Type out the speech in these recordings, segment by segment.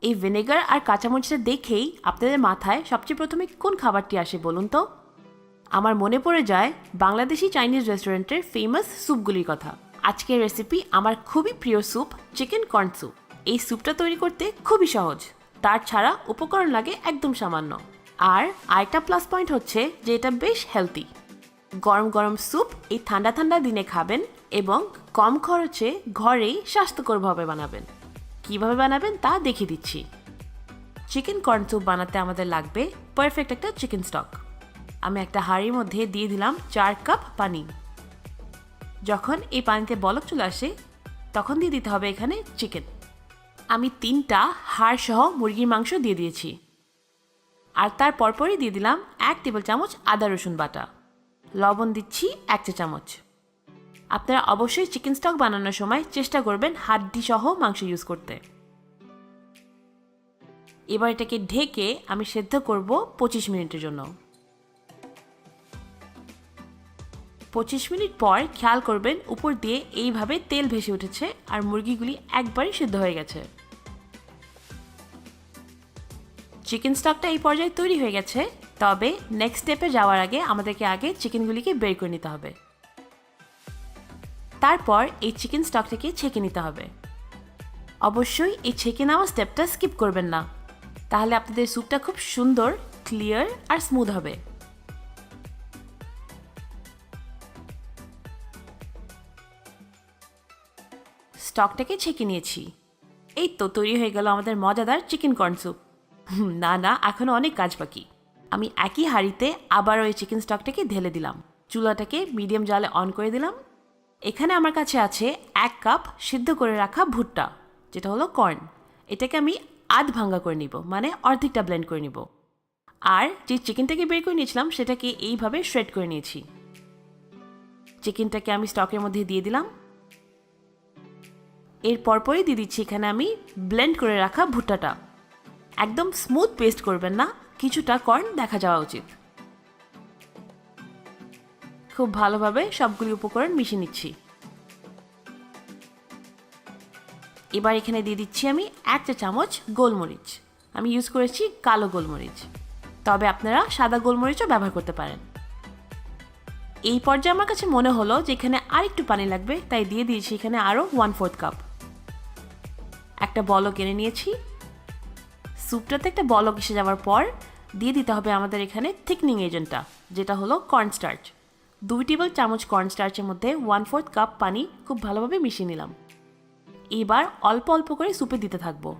এই ভিনেগার আর কাঁচামরিচটা দেখেই আপনাদের মাথায় সবচেয়ে প্রথমে কোন খাবারটি আসে বলুন তো? আমার মনে পড়ে যায় বাংলাদেশি চাইনিজ রেস্টুরেন্টের ফেমাস স্যুপগুলির কথা। আজকের রেসিপি আমার খুবই প্রিয় স্যুপ, চিকেন কর্ন স্যুপ। এই স্যুপটা তৈরি করতে খুবই সহজ, তার ছাড়া উপকরণ লাগে একদম সামান্য। আর আরেকটা প্লাস পয়েন্ট হচ্ছে যে এটা বেশ হেলদি। গরম গরম স্যুপ এই ঠান্ডা ঠান্ডা দিনে খাবেন এবং কম খরচে ঘরেই স্বাস্থ্যকরভাবে বানাবেন। কিভাবে বানাবেন তা দেখিয়ে দিচ্ছি। চিকেন কর্ন স্যুপ বানাতে আমাদের লাগবে পারফেক্ট একটা চিকেন স্টক। আমি একটা হাঁড়ির মধ্যে দিয়ে দিলাম 4 কাপ পানি। যখন এই পানিতে বলক চলে আসে তখন দিয়ে দিতে হবে এখানে চিকেন। আমি 3টা হাড় সহ মুরগির মাংস দিয়ে দিয়েছি। আর তার পরপরই দিয়ে দিলাম 1 টেবিল চামচ আদা রসুন বাটা। লবণ দিচ্ছি 1 চা চামচ। আপনারা অবশ্যই চিকেন স্টক বানানোর সময় চেষ্টা করবেন হাড্ডি সহ মাংস ইউজ করতে। এবার এটাকে ঢেকে আমি সেদ্ধ করব 25 মিনিটের জন্য। 25 মিনিট পর খেয়াল করবেন উপর দিয়ে এইভাবে তেল ভেসে উঠেছে আর মুরগিগুলি একবারই সিদ্ধ হয়ে গেছে। চিকেন স্টকটা এই পর্যায়ে তৈরি হয়ে গেছে, তবে নেক্সট স্টেপে যাওয়ার আগে আমাদেরকে আগে চিকেনগুলিকে বের করে নিতে হবে। তারপর এই চিকেন স্টকটাকে ছেঁকে নিতে হবে। অবশ্যই এই ছেঁকে নেওয়া স্টেপটা স্কিপ করবেন না, তাহলে আপনাদের স্যুপটা খুব সুন্দর, ক্লিয়ার আর স্মুথ হবে। স্টকটাকে ছেঁকে নিয়েছি। এই তো তৈরি হয়ে গেল আমাদের মজাদার চিকেন কর্ন স্যুপ। না না, এখনো অনেক কাজ বাকি। আমি একই হাঁড়িতে আবার ওই চিকেন স্টকটাকে ঢেলে দিলাম। চুলাটাকে মিডিয়াম জালে অন করে দিলাম। এখানে আমার কাছে আছে 1 কাপ সিদ্ধ করে রাখা ভুট্টা, যেটা হলো কর্ন। এটাকে আমি আধ ভাঙ্গা করে নিব, মানে অর্ধেকটা ব্লেন্ড করে নিব। আর যে চিকেনটাকে বের করে নিয়েছিলাম সেটাকে এইভাবে শ্রেড করে নিয়েছি। চিকেনটাকে আমি স্টকের মধ্যে দিয়ে দিলাম। এর পরপরই দিয়ে দিচ্ছি এখানে আমি ব্লেন্ড করে রাখা ভুট্টাটা। একদম স্মুথ পেস্ট করবেন না, কিছুটা কর্ন দেখা যাওয়া উচিত। খুব ভালোভাবে সবগুলি উপকরণ মিশিয়ে নিচ্ছি। এবার এখানে দিয়ে দিচ্ছি আমি 1 চা চামচ গোলমরিচ। আমি ইউজ করেছি কালো গোলমরিচ, তবে আপনারা সাদা গোলমরিচও ব্যবহার করতে পারেন। এই পর্যায়ে আমার কাছে মনে হলো যে এখানে আরেকটু পানি লাগবে, তাই দিয়ে দিয়েছি এখানে আরও 1/4 কাপ। একটা বলক এনে নিয়েছি। স্যুপটাতে একটা বলক এসে যাওয়ার পর দিয়ে দিতে হবে আমাদের এখানে থিকনিং এজেন্টটা, যেটা হলো কর্নস্টার্চ। 2 টেবিল চামচ কর্নস্টার্চের মধ্যে 1/4 কাপ পানি খুব ভালোভাবে মিশিয়ে নিলাম। এবার অল্প অল্প করে স্যুপে দিতে থাকবো।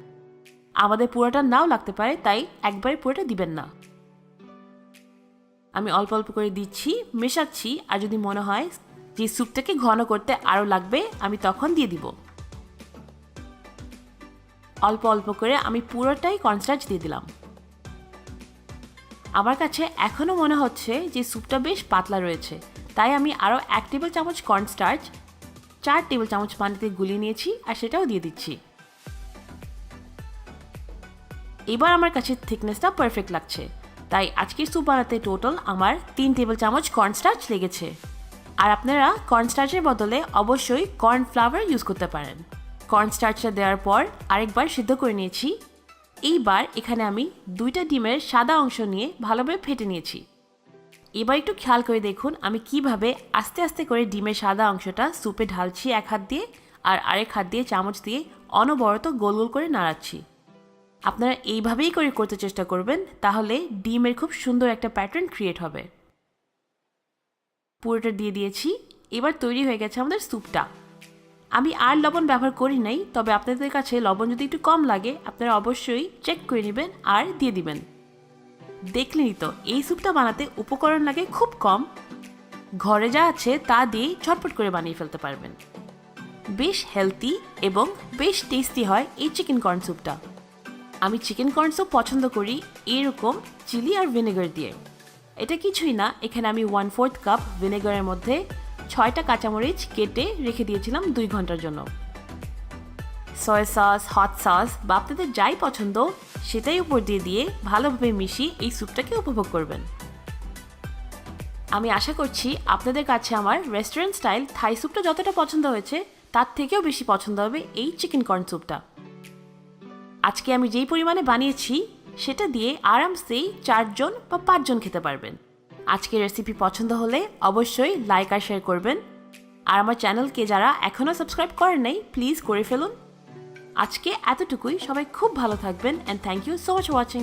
আমাদের পুরোটা নাও লাগতে পারে, তাই একবারে পুরোটা দিবেন না। আমি অল্প অল্প করে দিচ্ছি, মেশাচ্ছি। আর যদি মনে হয় যে স্যুপটাকে ঘন করতে আরও লাগবে, আমি তখন দিয়ে দিব। অল্প অল্প করে আমি পুরোটাই কর্নস্টার্চ দিয়ে দিলাম। আমার কাছে এখনও মনে হচ্ছে যে স্যুপটা বেশ পাতলা রয়েছে, তাই আমি আরও 1 টেবিল চামচ কর্নস্টার্চ 4 টেবিল চামচ পানিতে গুলিয়ে নিয়েছি আর সেটাও দিয়ে দিচ্ছি। এবার আমার কাছে থিকনেসটা পারফেক্ট লাগছে, তাই আজকের স্যুপ বানাতে টোটাল আমার 3 টেবিল চামচ কর্নস্টার্চ লেগেছে। আর আপনারা কর্নস্টার্চের বদলে অবশ্যই কর্নফ্লাওয়ার ইউজ করতে পারেন। কর্নস্টার্চটা দেওয়ার পর আরেকবার সিদ্ধ করে নিয়েছি। এইবার এখানে আমি 2টা ডিমের সাদা অংশ নিয়ে ভালোভাবে ফেটে নিয়েছি। এবার একটু খেয়াল করে দেখুন আমি কিভাবে আস্তে আস্তে করে ডিমের সাদা অংশটা স্যুপে ঢালছি এক হাত দিয়ে, আর আরেক হাত দিয়ে চামচ দিয়ে অনবরত গোল গোল করে নাড়াচ্ছি। আপনারা এইভাবেই করে করতে চেষ্টা করবেন, তাহলে ডিমের খুব সুন্দর একটা প্যাটার্ন ক্রিয়েট হবে। পুরোটা দিয়ে দিয়েছি। এবার তৈরি হয়ে গেছে আমাদের স্যুপটা। আমি আর লবণ ব্যবহার করি নাই, তবে আপনাদের কাছে লবণ যদি একটু কম লাগে আপনারা অবশ্যই চেক করে নেবেন আর দিয়ে দিবেন। দেখলেনই তো, এই স্যুপটা বানাতে উপকরণ লাগে খুব কম। ঘরে যা আছে তা দিয়ে ঝটপট করে বানিয়ে ফেলতে পারবেন। বেশ হেলদি এবং বেশ টেস্টি হয় এই চিকেন কর্ন স্যুপটা। আমি চিকেন কর্ন স্যুপ পছন্দ করি এরকম চিলি আর ভিনেগার দিয়ে। এটা কিছুই না, এখানে আমি 1/4 কাপ ভিনেগারের মধ্যে 6টা কাঁচামরিচ কেটে রেখে দিয়েছিলাম 2 ঘন্টার জন্য। সয়া সস, হট সস বা আপনাদের যাই পছন্দ সেটাই উপর দিয়ে দিয়ে ভালোভাবে মিশিয়ে এই স্যুপটাকে উপভোগ করবেন। আমি আশা করছি আপনাদের কাছে আমার রেস্টুরেন্ট স্টাইল থাই স্যুপটা যতটা পছন্দ হয়েছে তার থেকেও বেশি পছন্দ হবে এই চিকেন কর্ন স্যুপটা। আজকে আমি যেই পরিমাণে বানিয়েছি সেটা দিয়ে আরামসেই 4 জন বা 5 জন খেতে পারবেন। আজকের রেসিপি পছন্দ হলে অবশ্যই লাইক আর শেয়ার করবেন। আর আমার চ্যানেলকে যারা এখনও সাবস্ক্রাইব করেন নাই প্লিজ করে ফেলুন। আজকে এতটুকুই। সবাই খুব ভালো থাকবেন and thank you so much for watching.